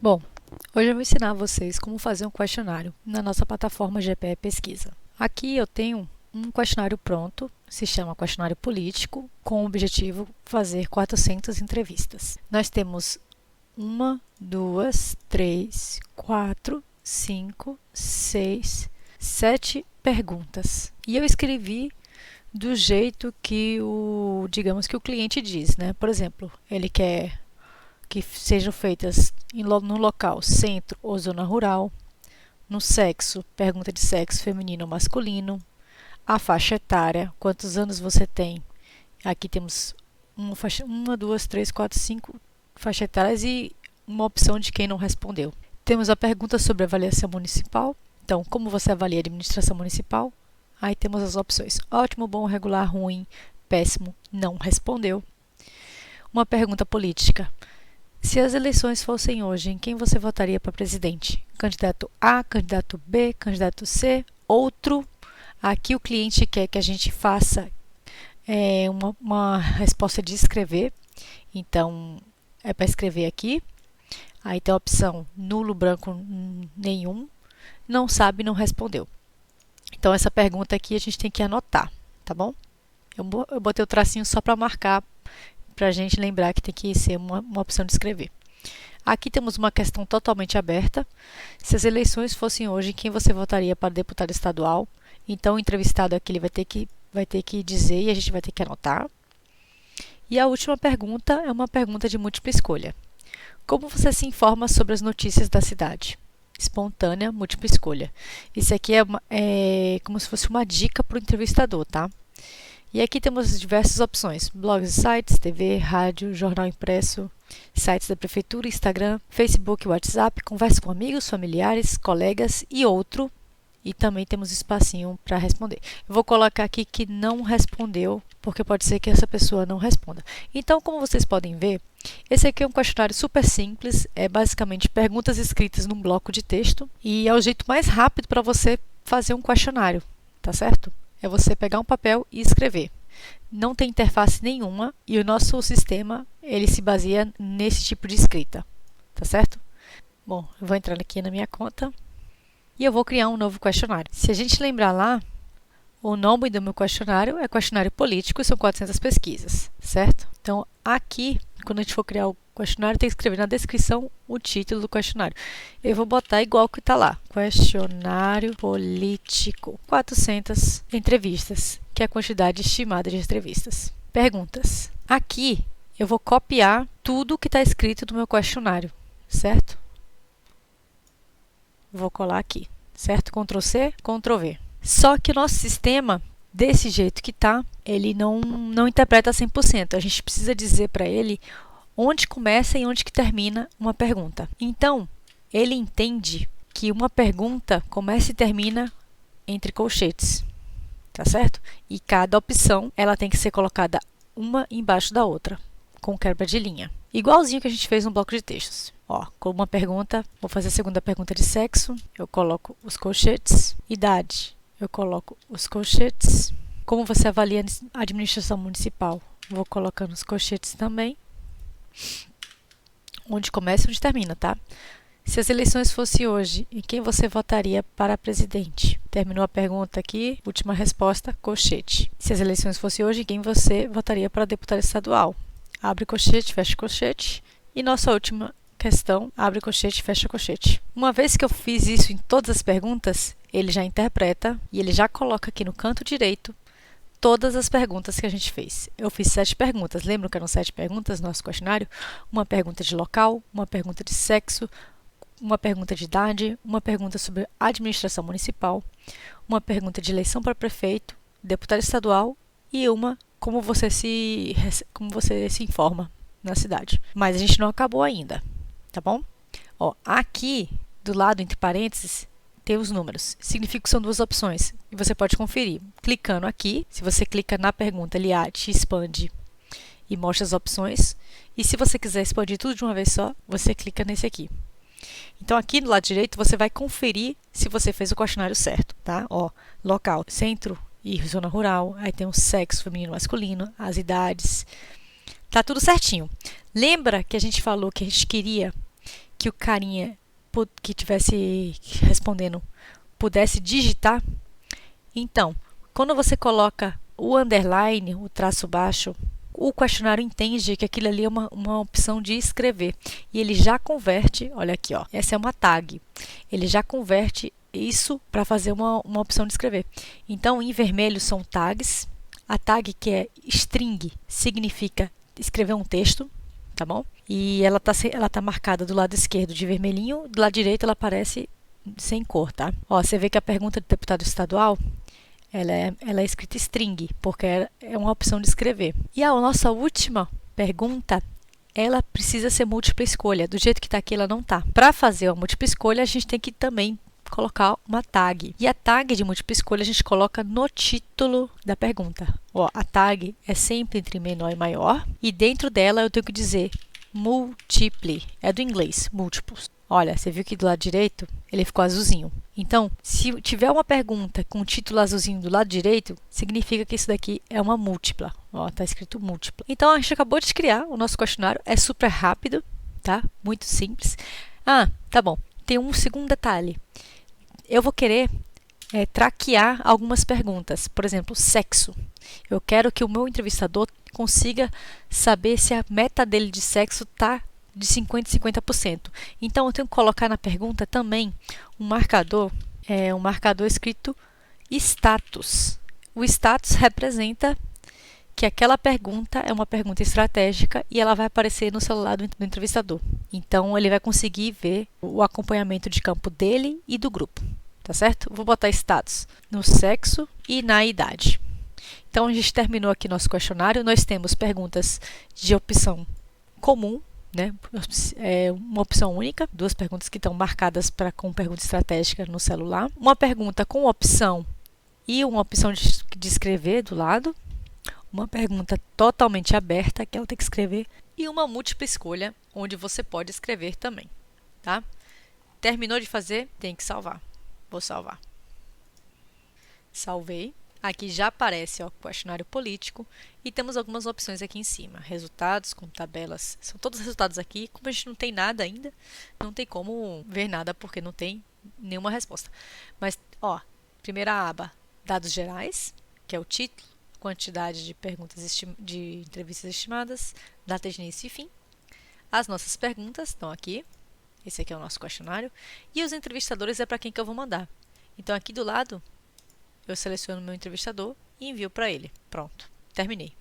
Bom, hoje eu vou ensinar a vocês como fazer um questionário na nossa plataforma GPE Pesquisa. Aqui eu tenho um questionário pronto, se chama questionário político, com o objetivo de fazer 400 entrevistas. Nós temos 1, 2, 3, 4, 5, 6, 7 perguntas. E eu escrevi do jeito que digamos que o cliente diz, né? Por exemplo, ele quer que sejam feitas no local centro ou zona rural, no sexo, pergunta de sexo feminino ou masculino, a faixa etária, quantos anos você tem. Aqui temos uma, duas, três, quatro, cinco faixas etárias e uma opção de quem não respondeu. Temos a pergunta sobre avaliação municipal. Então, como você avalia a administração municipal? Aí temos as opções: ótimo, bom, regular, ruim, péssimo, não respondeu. Uma pergunta política: se as eleições fossem hoje, em quem você votaria para presidente? Candidato A, candidato B, candidato C, outro. Aqui o cliente quer que a gente faça uma resposta de escrever. Então, é para escrever aqui. Aí tem a opção nulo, branco, nenhum. Não sabe, não respondeu. Então, essa pergunta aqui a gente tem que anotar, tá bom? Eu botei o tracinho só para marcar, para a gente lembrar que tem que ser uma opção de escrever. Aqui temos uma questão totalmente aberta. Se as eleições fossem hoje, quem você votaria para deputado estadual? Então, o entrevistado aqui ele vai ter que dizer e a gente vai ter que anotar. E a última pergunta é uma pergunta de múltipla escolha. Como você se informa sobre as notícias da cidade? Espontânea, múltipla escolha. Isso aqui é como se fosse uma dica para o entrevistador, tá? E aqui temos diversas opções: blogs e sites, TV, rádio, jornal impresso, sites da prefeitura, Instagram, Facebook, WhatsApp, conversa com amigos, familiares, colegas e outro. E também temos espacinho para responder. Eu vou colocar aqui que não respondeu, porque pode ser que essa pessoa não responda. Então, como vocês podem ver, esse aqui é um questionário super simples, é basicamente perguntas escritas num bloco de texto e é o jeito mais rápido para você fazer um questionário, tá certo? É você pegar um papel e escrever. Não tem interface nenhuma e o nosso sistema ele se baseia nesse tipo de escrita, tá certo? Bom, eu vou entrar aqui na minha conta e eu vou criar um novo questionário. Se a gente lembrar lá, o nome do meu questionário é questionário político e são 400 pesquisas, certo? Então, aqui, quando a gente for criar o questionário, tem que escrever na descrição o título do questionário. Eu vou botar igual que está lá: questionário político, 400 entrevistas, que é a quantidade estimada de entrevistas. Perguntas. Aqui, eu vou copiar tudo que está escrito no meu questionário, certo? Vou colar aqui, certo? Ctrl C, Ctrl V. Só que o nosso sistema, desse jeito que está, ele não interpreta 100%. A gente precisa dizer para ele onde começa e onde que termina uma pergunta. Então, ele entende que uma pergunta começa e termina entre colchetes, tá certo? E cada opção, ela tem que ser colocada uma embaixo da outra, com quebra de linha. Igualzinho que a gente fez no bloco de textos. Ó, com uma pergunta, vou fazer a segunda pergunta de sexo, eu coloco os colchetes. Idade, eu coloco os colchetes. Como você avalia a administração municipal? Vou colocando os colchetes também. Onde começa e onde termina, tá? Se as eleições fossem hoje, em quem você votaria para presidente? Terminou a pergunta aqui, última resposta, colchete. Se as eleições fossem hoje, em quem você votaria para deputado estadual? Abre colchete, fecha colchete. E nossa última questão, abre colchete, fecha colchete. Uma vez que eu fiz isso em todas as perguntas, ele já interpreta e ele já coloca aqui no canto direito todas as perguntas que a gente fez. Eu fiz 7 perguntas, lembram que eram 7 perguntas no nosso questionário? Uma pergunta de local, uma pergunta de sexo, uma pergunta de idade, uma pergunta sobre administração municipal, uma pergunta de eleição para prefeito, deputado estadual e uma como você se informa na cidade. Mas a gente não acabou ainda, tá bom? Ó, aqui do lado entre parênteses tem os números. Significa que são 2 opções e você pode conferir. Clicando aqui, se você clica na pergunta, ele te expande e mostra as opções. E se você quiser expandir tudo de uma vez só, você clica nesse aqui. Então, aqui do lado direito, você vai conferir se você fez o questionário certo, tá? Ó, local, centro e zona rural. Aí tem o sexo feminino e masculino, as idades. Tá tudo certinho. Lembra que a gente falou que a gente queria que o carinha que estivesse respondendo pudesse digitar. Então, quando você coloca o underline, o traço baixo, o questionário entende que aquilo ali é uma opção de escrever. E ele já converte, olha aqui, ó, essa é uma tag. Ele já converte isso para fazer uma opção de escrever. Então, em vermelho são tags. A tag que é string significa escrever um texto, tá bom? E ela tá marcada do lado esquerdo de vermelhinho, do lado direito ela aparece sem cor, tá? Ó, você vê que a pergunta do deputado estadual ela é escrita string, porque é uma opção de escrever. E a nossa última pergunta, ela precisa ser múltipla escolha. Do jeito que está aqui, ela não está. Para fazer a múltipla escolha, a gente tem que também colocar uma tag. E a tag de múltipla escolha a gente coloca no título da pergunta. Ó, a tag é sempre entre menor e maior. E dentro dela eu tenho que dizer multiple. É do inglês, múltiplos. Olha, você viu que do lado direito ele ficou azulzinho. Então, se tiver uma pergunta com o título azulzinho do lado direito, significa que isso daqui é uma múltipla. Ó, tá escrito múltipla. Então, a gente acabou de criar o nosso questionário. É super rápido, tá? Muito simples. Ah, tá bom. Tem um segundo detalhe. Eu vou querer traquear algumas perguntas. Por exemplo, sexo. Eu quero que o meu entrevistador consiga saber se a meta dele de sexo está de 50% e 50%. Então, eu tenho que colocar na pergunta também um marcador escrito status. O status representa que aquela pergunta é uma pergunta estratégica e ela vai aparecer no celular do entrevistador. Então, ele vai conseguir ver o acompanhamento de campo dele e do grupo, tá certo? Vou botar status no sexo e na idade. Então, a gente terminou aqui nosso questionário. Nós temos perguntas de opção comum, né? Uma opção única, duas perguntas que estão marcadas com pergunta estratégica no celular, uma pergunta com opção e uma opção de escrever do lado, uma pergunta totalmente aberta que ela tem que escrever e uma múltipla escolha onde você pode escrever também, tá? Terminou de fazer, tem que salvar. Vou salvar. Salvei. Aqui já aparece o questionário político e temos algumas opções aqui em cima. Resultados com tabelas. São todos os resultados aqui. Como a gente não tem nada ainda, não tem como ver nada porque não tem nenhuma resposta. Mas, ó, primeira aba, dados gerais, que é o título, quantidade de perguntas de entrevistas estimadas, data de início e fim. As nossas perguntas estão aqui. Esse aqui é o nosso questionário. E os entrevistadores é para quem que eu vou mandar. Então, aqui do lado, eu seleciono o meu entrevistador e envio para ele. Pronto, terminei.